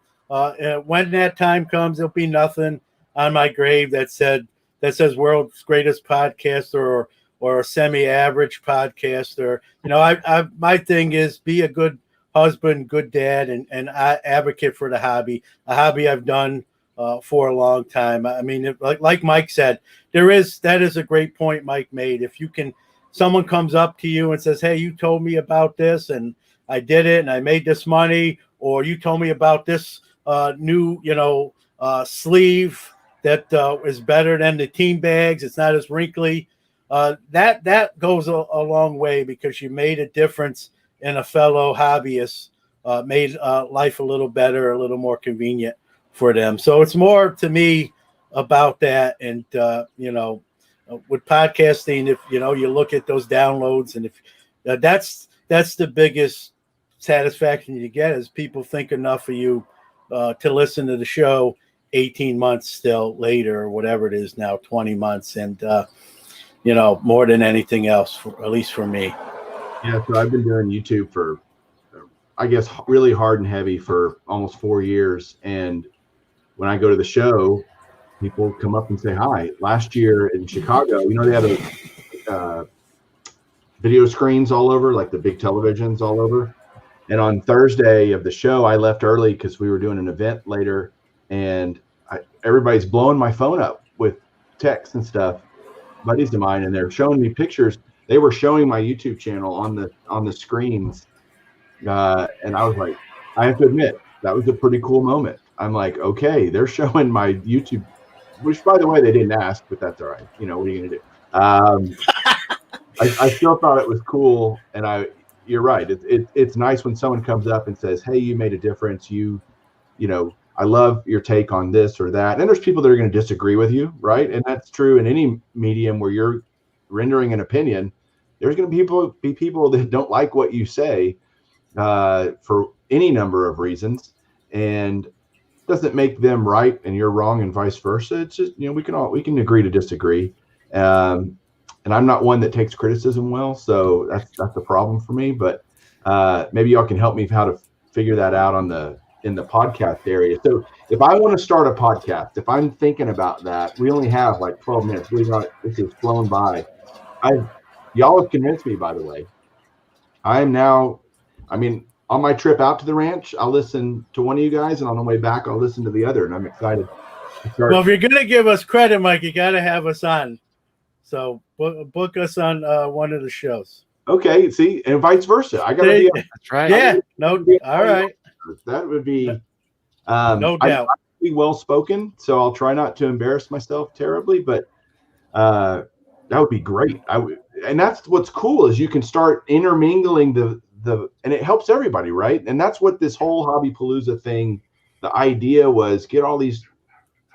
when that time comes, there'll be nothing on my grave that says world's greatest podcaster or a semi-average podcaster. My thing is be a good husband, good dad, and I advocate for the hobby, a hobby I've done for a long time. I mean, like Mike said, that is a great point Mike made. If someone comes up to you and says, "Hey, you told me about this and I did it and I made this money," or "You told me about this new, sleeve that is better than the team bags. It's not as wrinkly." That goes a long way, because you made a difference in a fellow hobbyist, made life a little better, a little more convenient for them. So it's more to me about that. And, with podcasting, if, you look at those downloads, and if that's the biggest satisfaction you get, is people think enough of you to listen to the show 18 months still later, or whatever it is now, 20 months. And, more than anything else, at least for me. Yeah, so I've been doing YouTube for, I guess, really hard and heavy for almost 4 years. And when I go to the show, people come up and say hi. Last year in Chicago, they have video screens all over, like the big televisions all over. And on Thursday of the show, I left early because we were doing an event later, and everybody's blowing my phone up with texts and stuff, buddies of mine, and they're showing me pictures. They were showing my YouTube channel on the screens, and I was like, I have to admit, that was a pretty cool moment. I'm like, okay, they're showing my YouTube, which, by the way, they didn't ask, but that's all right. What are you gonna do? I still thought it was cool, and you're right. It's nice when someone comes up and says, "Hey, you made a difference. I love your take on this or that." And there's people that are going to disagree with you, right? And that's true in any medium where you're rendering an opinion. There's going to be people that don't like what you say for any number of reasons, and doesn't make them right and you're wrong, and vice versa. It's just, we can agree to disagree. And I'm not one that takes criticism well, so that's a problem for me. But maybe y'all can help me how to figure that out in the podcast area. So if I want to start a podcast, if I'm thinking about that, we only have like 12 minutes. Believe it or not, this has flown by. Y'all have convinced me, by the way. On my trip out to the ranch, I'll listen to one of you guys, and on the way back, I'll listen to the other, and I'm excited to start. Well, if you're going to give us credit, Mike, you got to have us on. So book us on one of the shows. Okay, see, and vice versa. I got to be. That's right. Yeah, no, all right. That would be no doubt. I'd be well spoken, so I'll try not to embarrass myself terribly, but that would be great. And that's what's cool, is you can start intermingling and it helps everybody, right? And that's what this whole Hobby Palooza thing, the idea was, get all these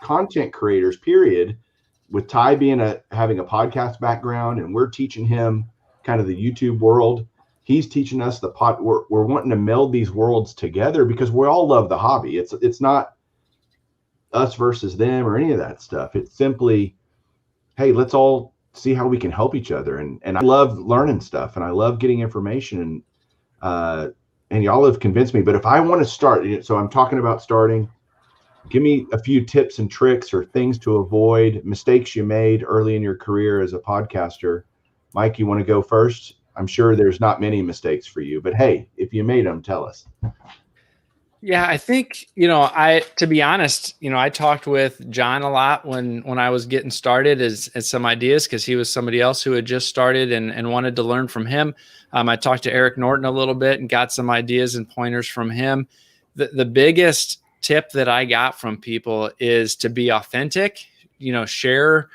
content creators, period, with Ty having a podcast background, and we're teaching him kind of the YouTube world. He's teaching us we're wanting to meld these worlds together, because we all love the hobby. It's not us versus them or any of that stuff. It's simply, hey, let's all see how we can help each other. And I love learning stuff, and I love getting information, and y'all have convinced me. But if I want to start, so I'm talking about starting, give me a few tips and tricks or things to avoid, mistakes you made early in your career as a podcaster, Mike, you want to go first? I'm sure there's not many mistakes for you, but hey, if you made them, tell us. Yeah, I think, to be honest, I talked with John a lot when I was getting started as some ideas, because he was somebody else who had just started and wanted to learn from him. I talked to Eric Norton a little bit and got some ideas and pointers from him. The biggest tip that I got from people is to be authentic, share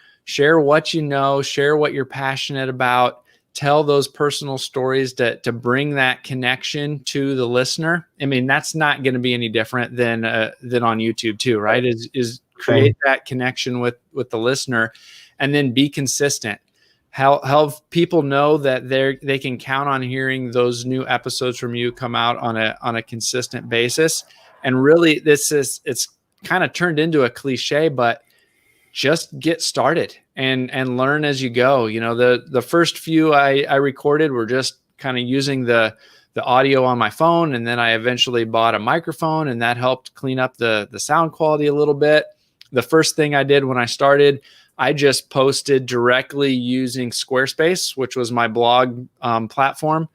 what you know, share what you're passionate about. Tell those personal stories to bring that connection to the listener. I mean, that's not going to be any different than on YouTube too, right? Is create that connection with the listener, and then be consistent. Help people know that they can count on hearing those new episodes from you come out on a consistent basis. And really, it's kind of turned into a cliche, but just get started and learn as you go. The first few I recorded were just kind of using the audio on my phone. And then I eventually bought a microphone, and that helped clean up the sound quality a little bit. The first thing I did when I started, I just posted directly using Squarespace, which was my blog platform,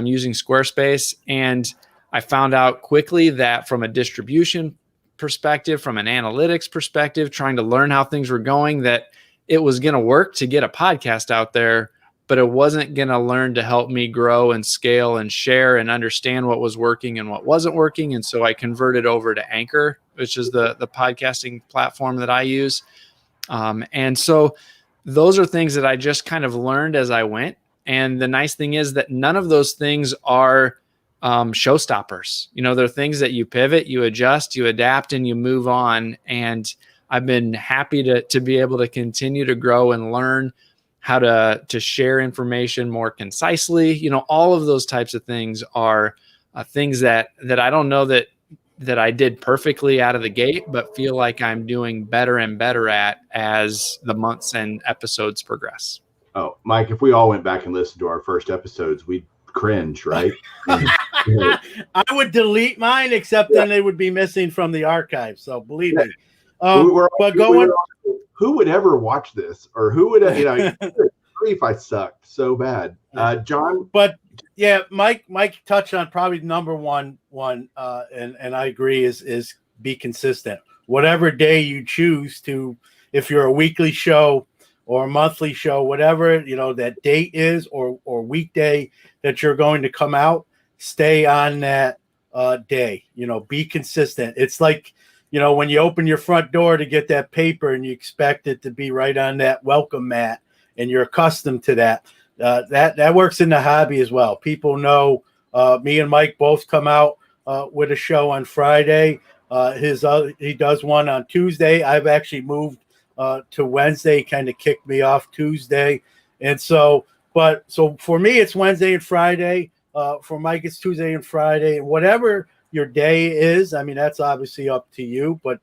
using Squarespace. And I found out quickly that from a distribution perspective, from an analytics perspective, trying to learn how things were going, that it was going to work to get a podcast out there, but it wasn't going to learn to help me grow and scale and share and understand what was working and what wasn't working. And so I converted over to Anchor, which is the podcasting platform that I use. And so those are things that I just kind of learned as I went. And the nice thing is that none of those things are showstoppers. They're things that you pivot, you adjust, you adapt, and you move on. And I've been happy to be able to continue to grow and learn how to share information more concisely. All of those types of things are things that I don't know that I did perfectly out of the gate, but feel like I'm doing better and better at as the months and episodes progress. Oh, Mike, if we all went back and listened to our first episodes, we'd cringe, right? I would delete mine, except then they would be missing from the archive. So believe me. Who would ever watch this, or who would grief? I sucked so bad, John. But yeah, Mike touched on probably number one, and I agree is be consistent. Whatever day you choose to, if you're a weekly show or a monthly show, whatever that date is, or weekday that you're going to come out, stay on that day. Be consistent. It's like when you open your front door to get that paper and you expect it to be right on that welcome mat, and you're accustomed to that. That works in the hobby as well. People know me and Mike both come out with a show on Friday. He does one on Tuesday. I've actually moved to Wednesday. He kind of kicked me off Tuesday. And so for me, it's Wednesday and Friday. For Mike, it's Tuesday and Friday. And whatever your day is, I mean, that's obviously up to you, but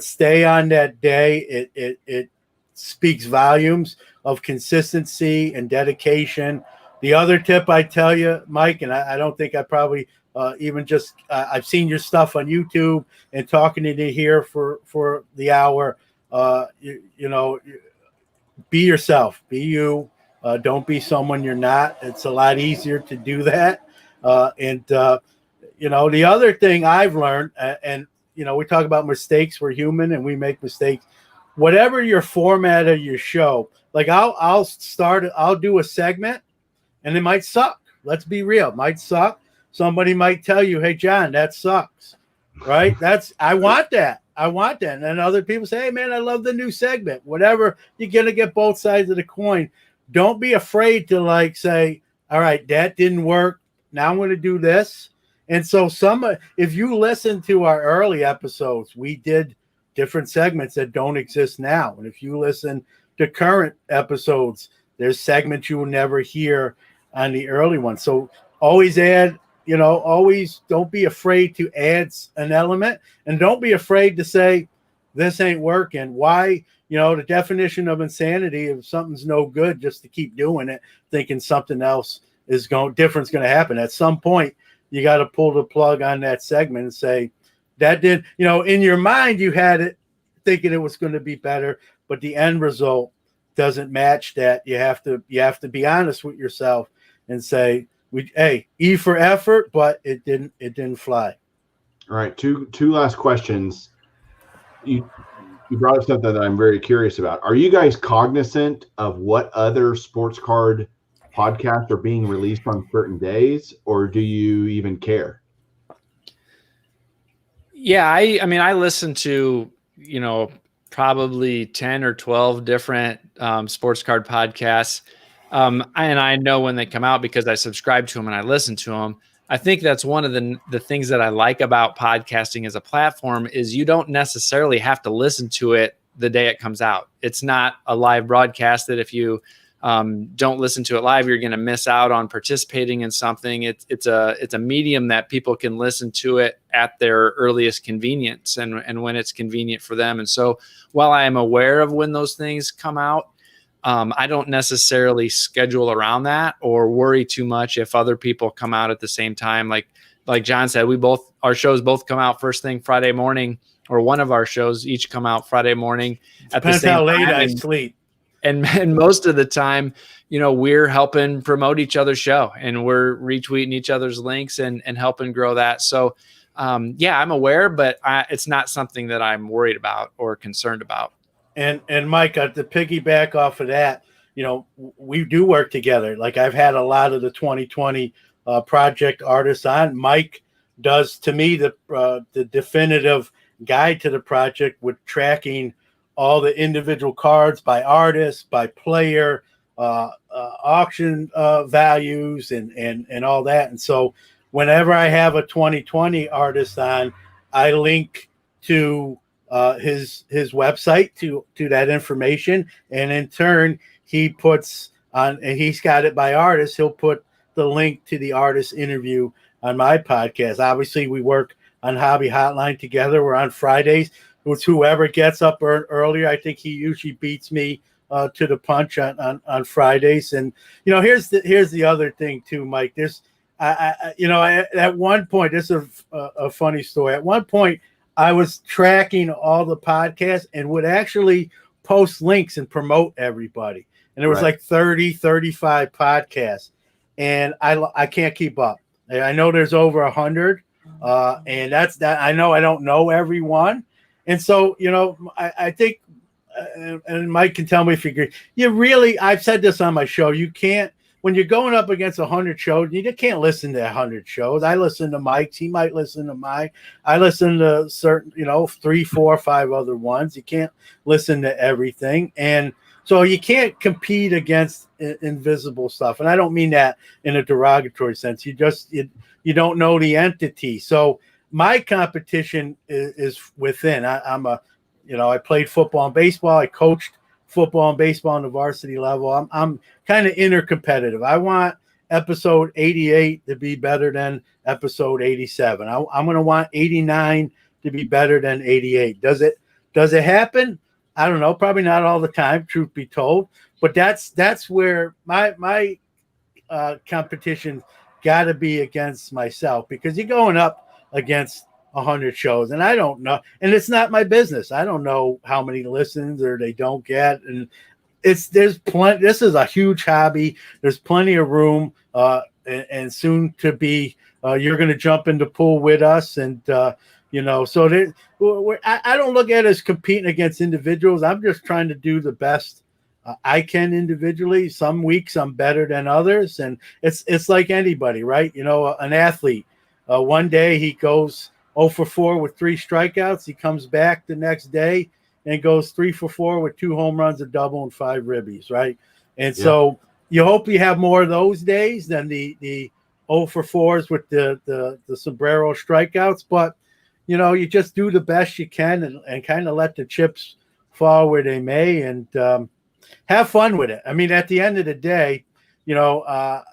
stay on that day. It speaks volumes of consistency and dedication. The other tip I tell you, Mike, and I don't think I probably even just I've seen your stuff on YouTube and talking to you here for the hour. Be yourself, be you. Don't be someone you're not. It's a lot easier to do that. The other thing I've learned, we talk about mistakes. We're human and we make mistakes. Whatever your format of your show, like I'll do a segment and it might suck. Let's be real. It might suck. Somebody might tell you, hey, John, that sucks. Right? I want that. And then other people say, hey, man, I love the new segment. Whatever. You're going to get both sides of the coin. Don't be afraid to say, all right, that didn't work. Now I'm going to do this. And so if you listen to our early episodes, we did different segments that don't exist now. And if you listen to current episodes, there's segments you will never hear on the early ones. So always always don't be afraid to add an element, and don't be afraid to say, this ain't working. Why? The definition of insanity, if something's no good, just to keep doing it, thinking something else different's going to happen. At some point, you got to pull the plug on that segment and say, that did, in your mind, you had it thinking it was going to be better, but the end result doesn't match that, you have to be honest with yourself and say, hey, E for effort, but it didn't fly. All right, two last questions. You brought up something that I'm very curious about. Are you guys cognizant of what other sports card podcasts are being released on certain days, or do you even care? Yeah, I mean, I listen to, probably 10 or 12 different sports card podcasts. And I know when they come out because I subscribe to them and I listen to them. I think that's one of the things that I like about podcasting as a platform is you don't necessarily have to listen to it the day it comes out. It's not a live broadcast that if you don't listen to it live, you're going to miss out on participating in something. It's a medium that people can listen to it at their earliest convenience and when it's convenient for them. And so while I am aware of when those things come out, I don't necessarily schedule around that or worry too much if other people come out at the same time. Like John said, our shows both come out first thing Friday morning, or one of our shows each come out Friday morning at the same time. Depends how late I sleep. And most of the time, we're helping promote each other's show and we're retweeting each other's links and helping grow that. So, I'm aware, but it's not something that I'm worried about or concerned about. And Mike, to piggyback off of that, we do work together. Like I've had a lot of the 2020 project artists on. Mike does, to me, the definitive guide to the project with tracking all the individual cards by artist, by player, auction values, and all that. And so whenever I have a 2020 artist on, I link to his website to that information, and in turn he puts on, and he's got it by artist, he'll put the link to the artist interview on my podcast. Obviously we work on Hobby Hotline together. We're on Fridays with whoever gets up earlier. I think he usually beats me to the punch on Fridays. And here's the other thing too, Mike. There's at one point, this is a funny story. At one point I was tracking all the podcasts and would actually post links and promote everybody. And there was like 30, 35 podcasts. And I can't keep up. I know there's over 100. And that's that. I know I don't know everyone. And so, I think, and Mike can tell me if you agree, I've said this on my show, you can't, when you're going up against 100 shows, you can't listen to 100 shows. I listen to Mike's. He might listen to mine. I listen to certain, 3, 4, 5 other ones. You can't listen to everything. And so you can't compete against invisible stuff. And I don't mean that in a derogatory sense. You don't know the entity. So my competition is within. I played football and baseball. I coached football and baseball on the varsity level. I'm kind of intercompetitive. I want episode 88 to be better than episode 87. I'm going to want 89 to be better than 88. Does it happen? I don't know. Probably not all the time, truth be told. But that's where my competition got to be against myself, because you're going up against 100 shows, and I don't know, and it's not my business. I don't know how many listens or they don't get, and there's plenty. This is a huge hobby. There's plenty of room, and soon to be, you're going to jump in the pool with us, and so I don't look at it as competing against individuals. I'm just trying to do the best I can individually. Some weeks I'm better than others, and it's like anybody, right? An athlete. One day he goes 0 for 4 with 3 strikeouts. He comes back the next day and goes 3 for 4 with 2 home runs, a double, and 5 ribbies, right? And so you hope you have more of those days than the 0 for 4s with the sombrero strikeouts. But, you just do the best you can and kind of let the chips fall where they may, and have fun with it. I mean, at the end of the day, you're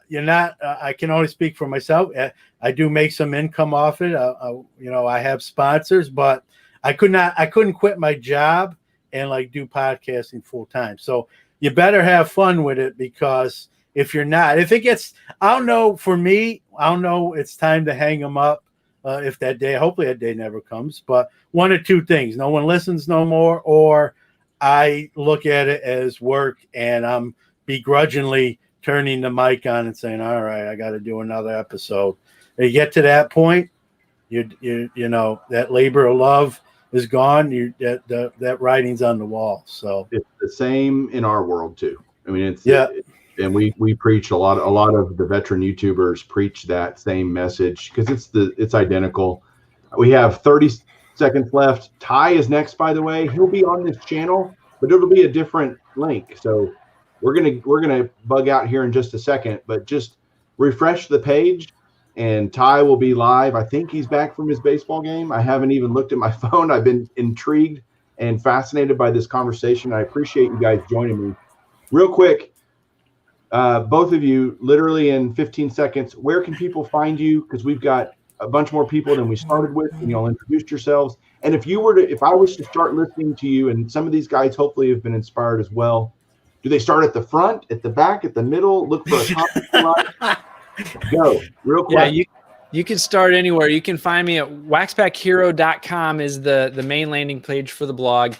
not, I can only speak for myself. I do make some income off it. I have sponsors, but I couldn't quit my job and do podcasting full time. So you better have fun with it, because if you're not, if it gets, I'll know it's time to hang them up. If that day, hopefully that day never comes, but one or two things: no one listens no more, or I look at it as work, and I'm begrudgingly turning the mic on and saying, all right, I got to do another episode. You get to that point, you know, that labor of love is gone. That writing's on the wall. So it's the same in our world too. I mean, and we preach a lot of the veteran YouTubers preach that same message because it's identical. We have 30 seconds left. Ty is next, by the way. He'll be on this channel, but it'll be a different link. So we're gonna bug out here in just a second, but just refresh the page and Ty will be live. I think he's back from his baseball game. I haven't even looked at my phone. I've been intrigued and fascinated by this conversation. I appreciate you guys joining me. Real quick, both of you, literally in 15 seconds, where can people find you? Because we've got a bunch more people than we started with, and y'all introduced yourselves. And if I was to start listening to you, and some of these guys hopefully have been inspired as well, do they start at the front, at the back, at the middle? Look for a topic slide? Go real quick. Yeah, you can start anywhere. You can find me at waxpackhero.com is the main landing page for the blog.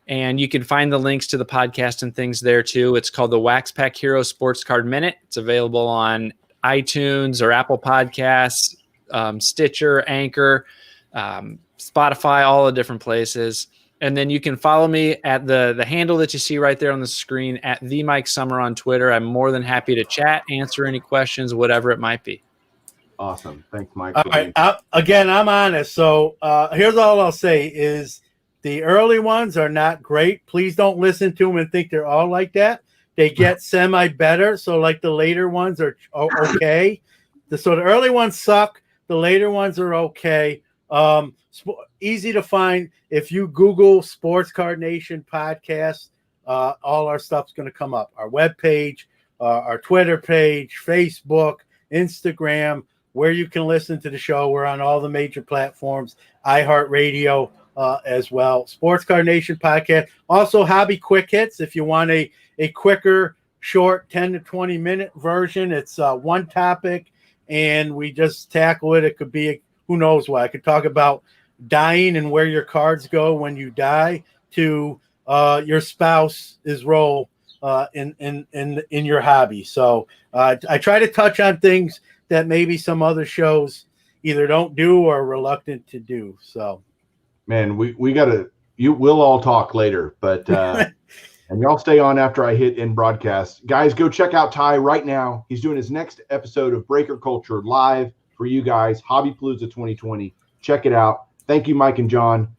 And you can find the links to the podcast and things there too. It's called the Wax Pack Hero Sports Card Minute. It's available on iTunes or Apple Podcasts, Stitcher, Anchor, Spotify, all the different places. And then you can follow me at the handle that you see right there on the screen at the Mike Summer on Twitter. I'm more than happy to chat, answer any questions, whatever it might be. Awesome. Thanks, Mike. All right. Again, I'm honest. So here's all I'll say is the early ones are not great. Please don't listen to them and think they're all like that. They get semi-better. So like the later ones are okay. So the early ones suck. The later ones are okay. Easy to find. If you Google Sports Card Nation podcast, all our stuff's going to come up. Our webpage, our Twitter page, Facebook, Instagram, where you can listen to the show. We're on all the major platforms, iHeartRadio as well. Sports Card Nation podcast. Also, Hobby Quick Hits. If you want a quicker, short 10 to 20 minute version, it's one topic, and we just tackle it. It could be who knows what. I could talk about dying and where your cards go when you die, to your spouse's role in your hobby. So I try to touch on things that maybe some other shows either don't do or are reluctant to do. So, man, we'll all talk later, but and y'all stay on after I hit end broadcast. Guys, go check out Ty right now. He's doing his next episode of Breaker Culture live for you guys, Hobby PALOOZA 2020. Check it out. Thank you, Mike and John.